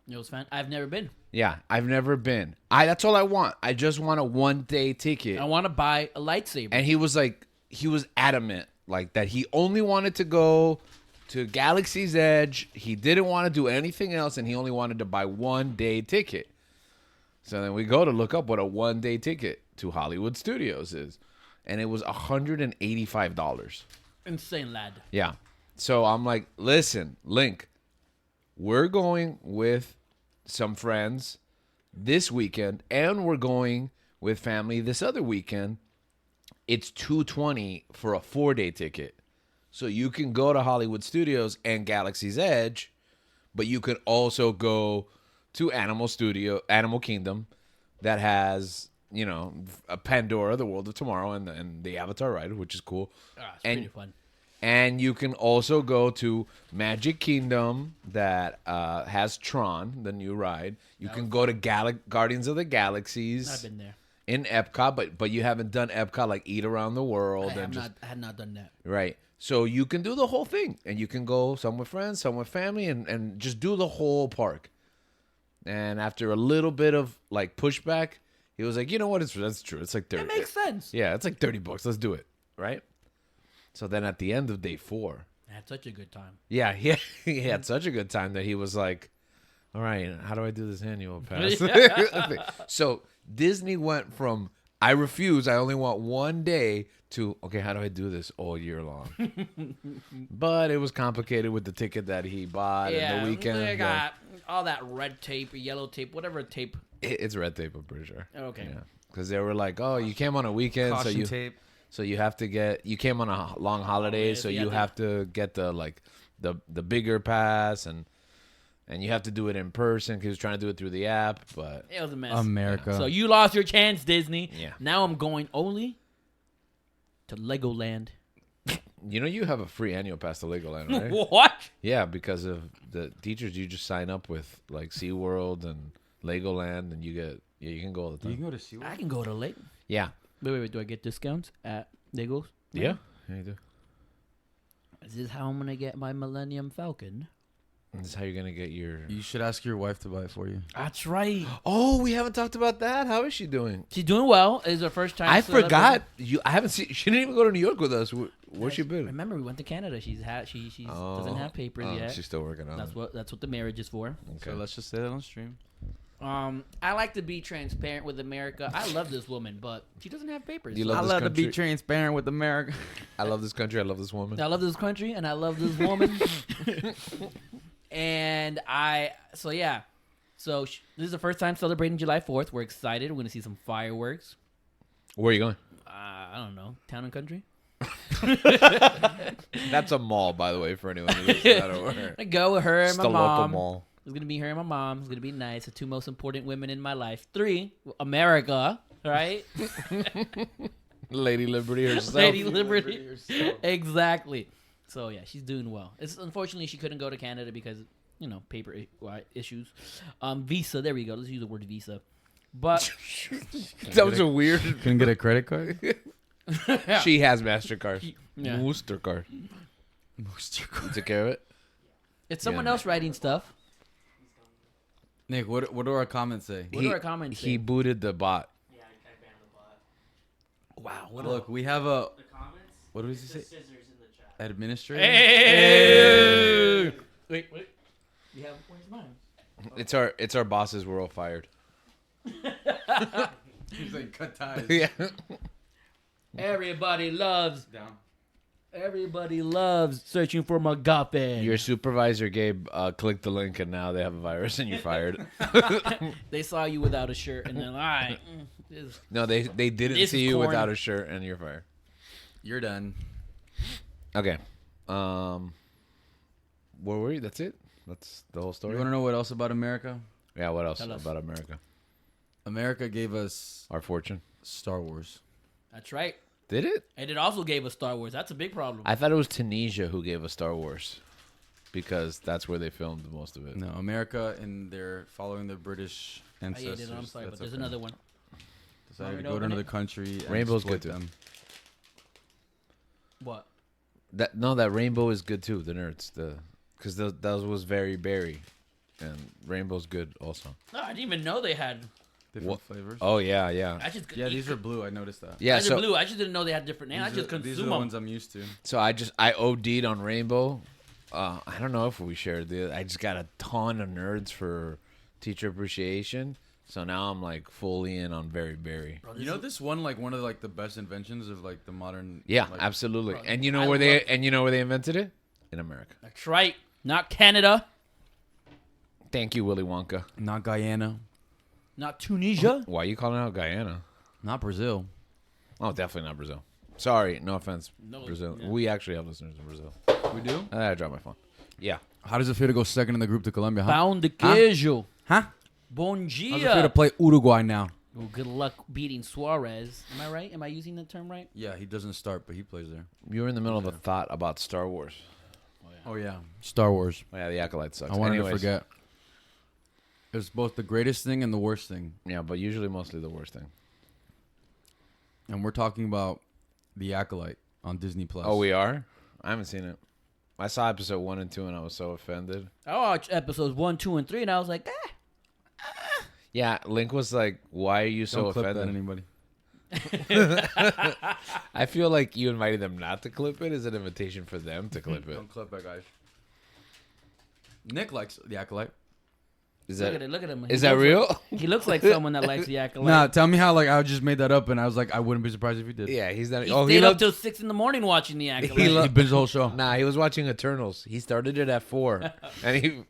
It was fun. I've never been. Yeah, I've never been. That's all I want. I just want a 1-day ticket. I want to buy a lightsaber. And he was adamant like that he only wanted to go to Galaxy's Edge. He didn't want to do anything else, and he only wanted to buy 1-day ticket. So then we go to look up what a 1-day ticket to Hollywood Studios is. And it was $185. Insane, lad. Yeah. So I'm like, listen, Link, we're going with some friends this weekend, and we're going with family this other weekend. It's $220 for a 4-day ticket. So you can go to Hollywood Studios and Galaxy's Edge, but you could also go to Animal Kingdom that has, a Pandora, the World of Tomorrow, and the Avatar ride, which is cool. It's pretty fun. And you can also go to Magic Kingdom that has Tron, the new ride. You can go to Guardians of the Galaxies. I've been there. In Epcot, but you haven't done Epcot like Eat Around the World. I had not done that. Right. So you can do the whole thing. And you can go some with friends, some with family, and just do the whole park. And after a little bit of like pushback, he was like, you know what? That's true. It's like 30. It makes sense. Yeah, it's like $30. Let's do it. Right? So then at the end of day 4. I had such a good time. Yeah, he had such a good time that he was like, all right, how do I do this annual pass? So Disney went from, I refuse, I only want 1 day, to, okay, how do I do this all year long? But it was complicated with the ticket that he bought and the weekend. They got all that red tape or yellow tape, whatever tape. It's red tape, I'm pretty sure. Okay. Yeah. Because they were like, oh, you came on a weekend, Caution so you... tape. So you have to get. You came on a long holiday, yeah, so so you you have have to get the bigger pass, and you have to do it in person because you're trying to do it through the app. But It was a mess. America. So you lost your chance, Disney. Yeah. Now I'm going only to Legoland. you know you have a free annual pass to Legoland, right? What? Yeah, because of the teachers, you just sign up with like SeaWorld and Legoland, and you can go all the You time. can go to SeaWorld? I can go to Lake. Yeah. Wait. Do I get discounts at Legos? Yeah, you do. Is this how I'm gonna get my Millennium Falcon? This is how you're gonna get your. You should ask your wife to buy it for you. That's right. Oh, we haven't talked about that. How is she doing? She's doing well. It's her first time. I celebrating. forgot. I haven't seen. She didn't even go to New York with us. Where's she been? Remember, we went to Canada. She doesn't have papers yet. She's still working on That's it. what the marriage is for. Okay. So let's just say that on stream. I like to be transparent with America. I love this woman, but she doesn't have papers. You love I this love to be country. transparent with America. I love this country. I love this woman. I love this country and I love this woman. And so this is the first time celebrating July 4th. We're excited. We're going to see some fireworks. Where are you going? I don't know. Town and country? That's a mall, by the way, for anyone who doesn't know where. I go with her and Just my a local mom. mall. It's going to be her and my mom. It's going to be nice. The two most important women in my life. 3, America, right? Lady Liberty herself. Lady Liberty. Exactly. So, yeah, she's doing well. Unfortunately, she couldn't go to Canada because, paper issues. Visa. There we go. Let's use the word visa. But That was a weird. Couldn't get a credit card? She has MasterCard. Yeah. Moostercard. You took care of it? It's someone Yeah. else writing stuff. Nick, what do our comments say? What do our comments He say? booted the bot. Yeah, I banned the bot. Wow. What Look, we have a... The comments? What did he The say? scissors in the chat. Administrator? Hey! Wait. We have. Where's mine? It's our bosses. We're all fired. He's like, cut ties. Yeah. Everybody loves Down. searching for McGuffin. Your supervisor, Gabe, clicked the link, and now they have a virus, and you're fired. They saw you without a shirt, and then all right. No, they didn't This see is you corny. without a shirt, and you're fired. You're done. Okay. Where were you? That's it. That's the whole story. You want to know what else about America? Yeah. What else Tell us. about America? America gave us Our fortune. Star Wars. That's right. Did it? And it also gave us Star Wars. That's a big problem. I thought it was Tunisia who gave us Star Wars, because that's where they filmed most of it. No, America and they're following their British I ate ancestors. it. I'm sorry, but That's there's okay. another one. Decided to Want me to go to open another it? country. And Rainbow's exploit good too. them. What? That rainbow is good too. The nerds, because that was very berry, and rainbow's good also. No, I didn't even know they had. Different What? flavors. Oh yeah, yeah, I just Yeah, these are blue. I noticed that. yeah. These are So blue. I just didn't know they had different names. I just These are consume the them. ones I'm used to. so I OD'd on rainbow. I don't know if we shared the. I just got a ton of nerds for teacher appreciation. So now I'm like fully in on very berry. Bro, You know, this one one of the best inventions of the modern. Yeah, like, absolutely. Bro, And you know I where love- they invented it? In America. That's right. Not Canada. Thank you, Willy Wonka. Not Guyana. Not Tunisia. Why are you calling out Guyana? Not Brazil. Oh, definitely not Brazil. Sorry, no offense, No, Brazil. yeah. We actually have listeners in Brazil. We do. I dropped my phone. Yeah. How does it feel to go second in the group to Colombia? Huh? Pound de queijo. Huh? Bon How's it feel to dia. play Uruguay now? Oh, good luck beating Suarez. Am I right? Am I using the term right? Yeah, he doesn't start, but he plays there. You were in the middle of a thought about Star Wars. Oh yeah, Star Wars. Oh, yeah, the Acolyte sucks. I wanted Anyways, to forget. It's both the greatest thing and the worst thing, Yeah, but usually mostly the worst thing. and we're talking about the Acolyte on Disney Plus. Oh, we are? I haven't seen it. I saw episode 1 and 2 and I was so offended. I watched episodes 1, 2, and 3, and I was like, Yeah, Link was like, why are you so Don't clip that, offended? anybody. I feel like you invited them not to clip it is an invitation for them to clip it. Don't clip that, guys. Nick likes the Acolyte. Is look that at it, look at him. is that real? He looks like someone that likes the acolyte. Nah, tell me how I just made that up, and I was like, I wouldn't be surprised if you did. Yeah, he's not. He Oh, stayed he up loved. till 6 in the morning watching the acolyte. He He lo- binged the whole show. Nah, he was watching Eternals. He started it at 4, and he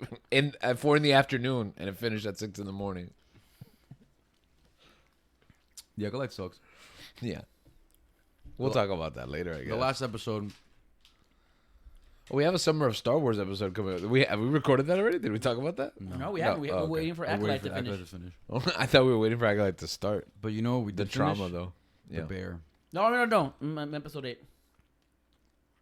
at 4 in the afternoon, and it finished at 6 in the morning. The Acolyte sucks. Yeah. We'll talk about that later, I guess. The last episode. We have a Summer of Star Wars episode coming up. Have we recorded that already? Did we talk about that? No, we haven't. We're okay. waiting for We're Acolyte waiting to for finish. Acolyte to finish. I thought we were waiting for Acolyte to start. But you know what we The did trauma, finish? though. The bear. No. Episode 8.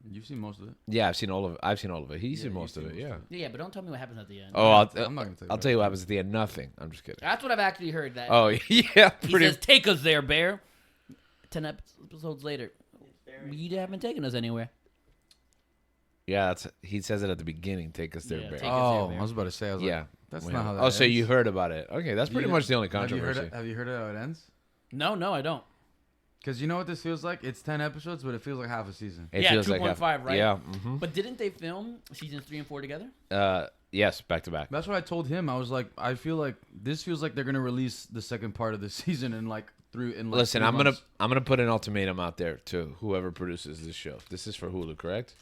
You've seen most of it. Yeah, I've seen all of it. He's seen most of it, yeah. Yeah, but don't tell me what happens at the end. Oh, I'm not gonna tell you. I'll tell you what happens at the end. Nothing. I'm just kidding. That's what I've actually heard. That Oh, yeah. he Pretty. says, "Take us there, bear." 10 episodes later, you haven't taken us anywhere. Yeah, he says it at the beginning. Take us there, Yeah, Bear. take us there, Oh, bear. I was about to say. I was Yeah. like, that's We not have- how that Oh, so ends. you heard about it. Okay, that's pretty much the only Have you heard controversy. it? Have you heard how it ends? No, I don't. Because you know what this feels like? It's 10 episodes, but it feels like half a season. It Yeah, feels like 2.5, right? Yeah. But didn't they film seasons 3 and 4 together? Yes, back to back. That's what I told him. I was like, I feel like this feels like they're gonna release the second part of the season in like Listen, 3 I'm months. gonna put an ultimatum out there to whoever produces this show. This is for Hulu, correct?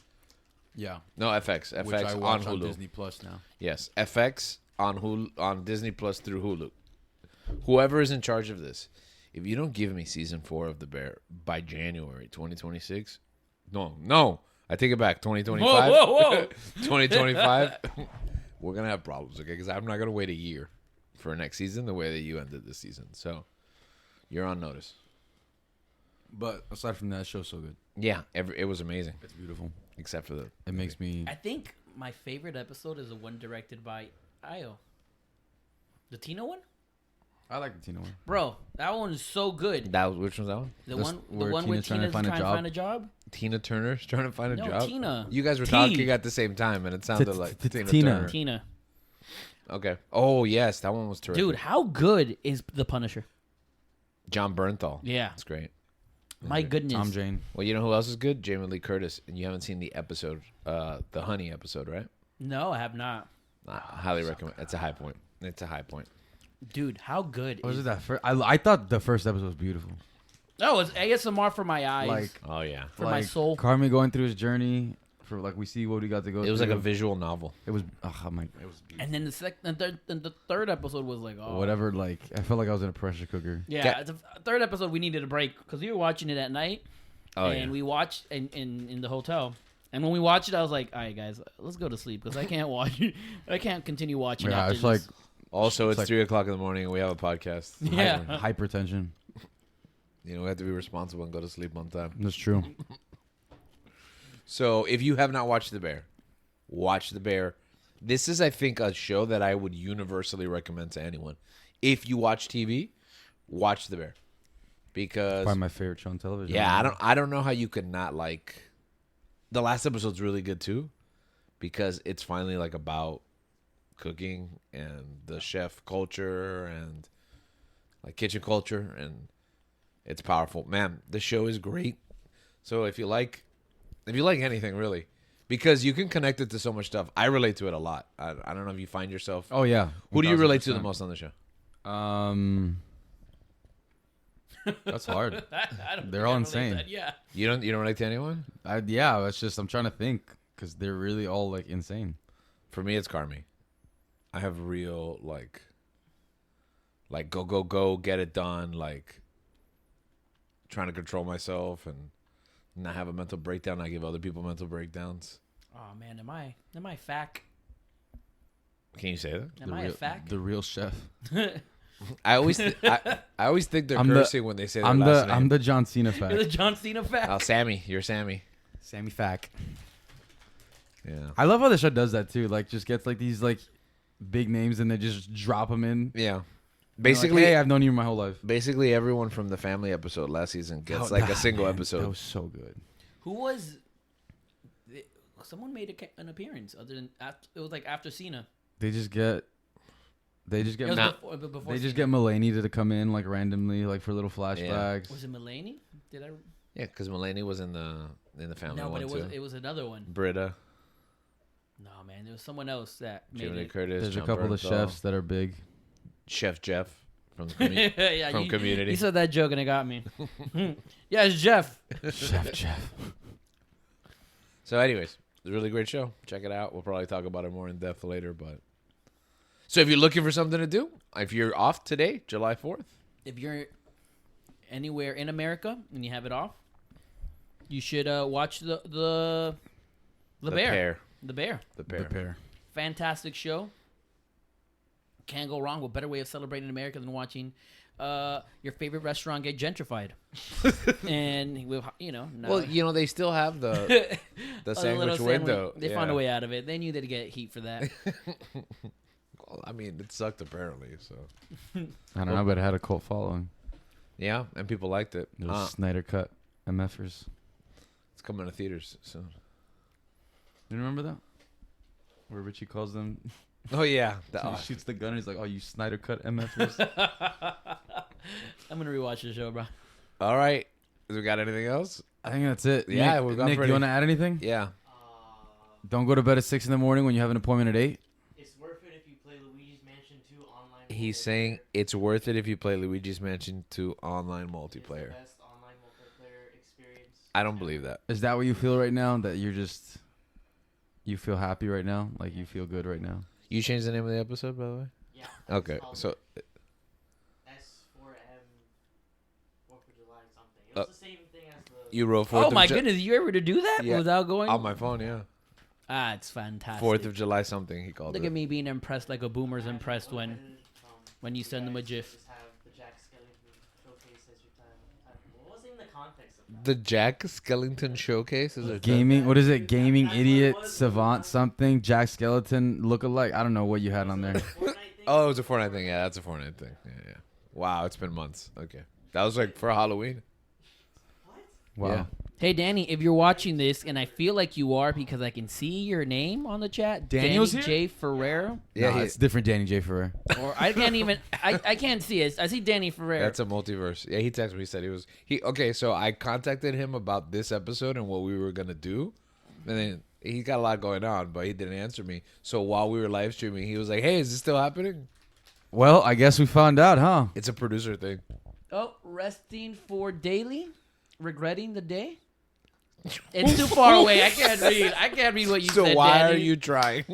Yeah, No, FX. FX which I on watch Hulu. on Disney Plus now. Yes, FX on Hulu, on Disney Plus through Hulu. Whoever is in charge of this, if you don't give me season 4 of The Bear by January 2026, no, I take it back. 2025. Whoa. 2025. We're gonna have problems, okay? Because I'm not gonna wait a year for next season the way that you ended this season. So you're on notice. But aside from that, the show's so good. Yeah, it was amazing, It's beautiful. except for the. It makes me. I think my favorite episode is the one directed by Io. The Tina one? I like the Tina one. Bro, that one is so good. That was which one's that one? The That's one where where Tina's trying to Tina's trying to find find a job? Tina Turner's trying to find a No, job. Tina. You guys were T. talking at the same time, and it sounded like Tina Turner. Tina. Okay. Oh yes, that one was terrific. Dude, how good is The Punisher? John Bernthal. Yeah. That's great. My goodness. Tom Jane. Well, you know who else is good? Jamie Lee Curtis. And you haven't seen the episode, the Honey episode, right? No, I have not. I highly recommend. It's a high point. It's a high point. Dude, how good Was is it that first? I thought the first episode was beautiful. Oh, it's ASMR for my eyes. Like Oh yeah. for my soul. Carmi going through his journey. For like we see what he got to go. It was like a through. visual novel. It was. Oh my. It was beautiful. And then the third episode was like, oh. Whatever. Like I felt like I was in a pressure cooker. Yeah, the third episode we needed a break because we were watching it at night, Oh and we watched in the hotel. And when we watched it, I was like, "All right, guys, let's go to sleep because I can't watch. I can't continue watching." Yeah, after it's like this. Also, it's like- 3:00 in the morning, and we have a podcast. Yeah. hypertension. You know, we have to be responsible and go to sleep on time. That's true. So, if you have not watched The Bear, watch The Bear. This is, I think, a show that I would universally recommend to anyone. If you watch TV, watch The Bear, because Probably my favorite show on television. yeah, I don't know how you could not like. The last episode's really good too, because it's finally like about cooking and the chef culture and like kitchen culture, and it's powerful. Man, the show is great. So if you like anything really, because you can connect it to so much stuff. I relate to it a lot. I don't know if you find yourself. Oh yeah. Who do you relate to the 1000%. most on the show? That's hard. I don't They're think all I relate insane. to that, Yeah. You don't relate to anyone? Yeah, it's just I'm trying to think because they're really all like insane. For me, it's Carmi. I have real like go, get it done, like trying to control myself and not have a mental breakdown. I give other people mental breakdowns. Oh man, am I fact? Can you say that? Am I a fact? The real chef. I always I always think they're I'm the- cursing when they say their I'm last the name. John Cena You're the fact. John Cena fact. Oh, Sammy, you're Sammy. Sammy fact. Yeah. I love how the show does that too. Like just gets like these like big names and they just drop them in. Yeah. They're like, Basically, hey, I've known you my whole life. basically everyone from the family episode last season gets like a single episode. That was so good. Who was? Someone made an appearance. Other than it was like after Cena. They just get. It was Nah. before They just Cena. get Mulaney to come in like randomly, like for little flashbacks. Was it Mulaney? Did I? Yeah, because Mulaney was in the family No, but one it too. was another one. Britta, No, man, there was someone else that made Jamie Lee it. Curtis, There's John a couple of Bernthal, chefs that are big. Chef Jeff from Yeah, from you, Community. You said that joke and it got me. Yeah, it's Jeff. Jeff. So, anyways, it's a really great show. Check it out. We'll probably talk about it more in depth later. But so, if you're looking for something to do, if you're off today, July 4th, If you're anywhere in America and you have it off, You should watch the Bear. The Bear. The pair. Fantastic show. Can't go wrong. What better way of celebrating America than watching your favorite restaurant get gentrified? And we'll, no. Well, they still have the A sandwich little window. They found a way out of it. They knew they'd get heat for that. Well, I mean, it sucked apparently. So I don't know, but it had a cult following. yeah, and people liked it. Those Snyder Cut MFers. It's coming to theaters soon. You remember that? Where Richie calls them. Oh yeah, He shoots the gun and he's like, "Oh, you Snyder Cut MFers." I'm gonna rewatch the show, bro. All right. We got anything else? I think that's it. Yeah, Nick, we've gone Nick, pretty- you want to add anything? Yeah. Don't go to bed at 6 a.m. when you have an appointment at 8. It's worth it if you play Luigi's Mansion 2 online. He's multiplayer. saying it's worth it if you play Luigi's Mansion 2 online It's multiplayer. the best online multiplayer experience. I don't believe that. Is that what you feel right now? That you feel happy right now? Like you feel good right now? You changed the name of the episode, by the way? Yeah. Okay. It's called So S4M 4th of July something. It was the same thing as the. you wrote 4th Oh of my Ju- goodness, you ever to do that Yeah. without going? on my phone, yeah. It's fantastic. 4th of July something he called Look it. at me being impressed like a boomer's impressed When when you send them a GIF. Just have the Jack Skellington showcase as your title. What was even the context of that? The Jack Skellington Showcase is a Gaming, what is it? Gaming That's what it idiot, was. savant, something, Jack Skeleton lookalike. I don't know what you had on there. Fortnite thing? Oh, it was a Fortnite thing. Yeah, that's a Fortnite thing. Yeah. Wow, it's been months. Okay. That was like for Halloween. What? Wow. Yeah. Hey Danny, if you're watching this, and I feel like you are because I can see your name on the chat, Daniel's Danny J. Ferrero. Yeah, Nah, it's different Danny J. Ferrer. Or I can't even. I can't see it. I see Danny Ferrero. That's a multiverse. Yeah, he texted me. He said okay, so I contacted him about this episode and what we were gonna do, and then he got a lot going on, but he didn't answer me. So while we were live streaming, he was like, "Hey, is this still happening?" Well, I guess we found out, huh? It's a producer thing. Oh, resting for daily, regretting the day. It's too far away. I can't read. I can't read what you So said. why Danny. are you trying?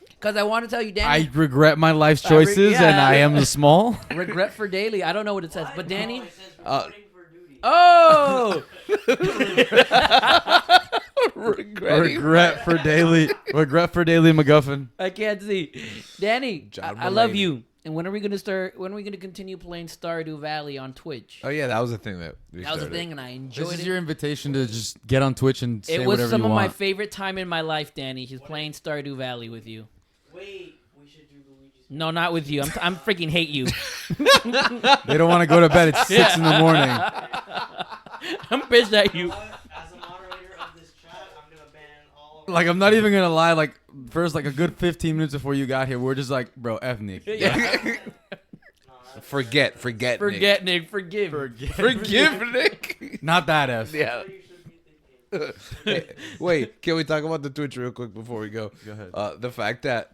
Because I want to tell you, Danny. I regret my life's choices, and yeah. I am the small. Regret for daily. I don't know what it says, but Danny. No, it says Uh, reporting for duty. Oh, Regretting. Regret for daily McGuffin. I can't see. Danny, John I love Mulaney. you. And when are we gonna start? When are we gonna continue playing Stardew Valley on Twitch? Oh yeah, that was the thing that we That was a started. thing, and I enjoyed This is it. your invitation to just get on Twitch and say It was whatever some you of my want. favorite time in my life, Danny. He's playing Stardew Valley with you. Wait, we should do Luigi's. No, not with you. I'm freaking hate you. They don't want to go to bed at 6 in the morning. I'm pissed at you. As a moderator of this chat, I'm gonna ban all. Like, I'm not even going to lie. Like, first, like, a good 15 minutes before you got here, we're just like, bro, F Nick. Forget Forget Nick. Forgive. Nick. Forgive Nick. Not that F. Yeah. You should be thinking. Hey, wait, can we talk about the Twitch real quick before we go? Go ahead. The fact that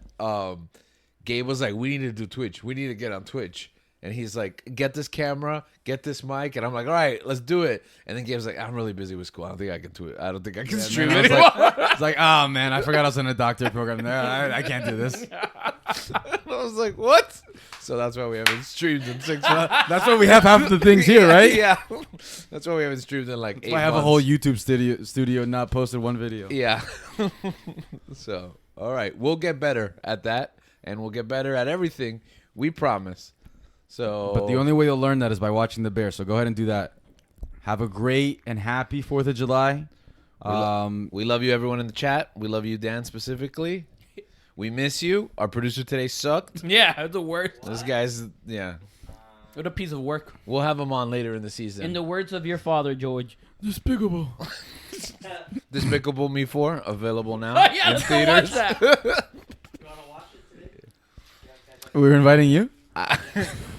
Gabe was like, we need to do Twitch. We need to get on Twitch. And he's like, get this camera, get this mic. And I'm like, all right, let's do it. And then Gabe's like, I'm really busy with school. I don't think I can do it. I don't think I can stream man, it I anymore. was It's like, oh, man, I forgot I was in a doctor program. I can't do this. I was like, what? So that's why we haven't streamed in 6 months. That's why we have half the things here, right? Yeah. That's why we haven't streamed in like 8 That's why I have months. a whole YouTube studio not posted one video. Yeah. So, all right. We'll get better at that. And we'll get better at everything. We promise. So, But the only way you'll learn that is by watching The Bear. So go ahead and do that. Have a great and happy 4th of July. we love you, everyone in the chat. We love you, Dan, specifically. We miss you. Our producer today sucked. Yeah, that's the worst. This guy's, yeah. What a piece of work. We'll have him on later in the season. In the words of your father, George. Despicable. Despicable Me 4, available now Oh, yeah, in let's go watch theaters. that. You wanna watch it today? We're inviting you?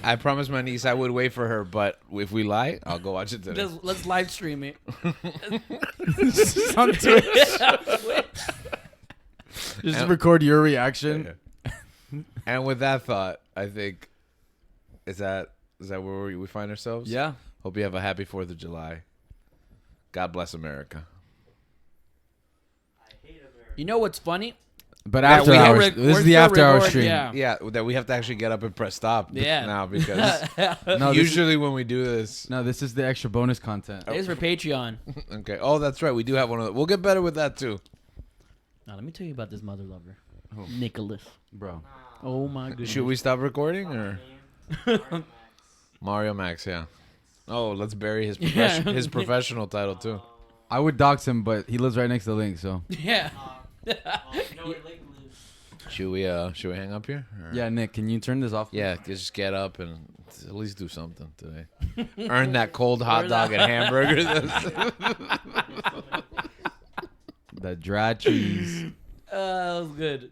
I promised my niece I would wait for her, but if we lie, I'll go watch it today. Let's live stream it. On Twitch. Just record your reaction. And with that thought, I think is that where we find ourselves? Yeah. Hope you have a happy 4th of July. God bless America. I hate America. You know what's funny? But Yeah, after we hours, rec- this is we're the still after hour recording, stream. yeah. Yeah, that we have to actually get up and press stop Yeah. now because No, usually when we do this. No, this is the extra bonus content. It is for Patreon. Okay. Oh, that's right. We do have one of those. We'll get better with that too. Now let me tell you about this mother lover, Nicholas. Bro. Oh my goodness. Should we stop recording or Mario Max? Yeah. Oh, let's bury his his professional title too. I would dox him, but he lives right next to the link, so. Yeah. You know where Link lives. Should we hang up here? Or- Yeah, Nick, can you turn this off? Yeah, just get up and at least do something today. Earn that cold hot dog and hamburger. The dry cheese. That was good.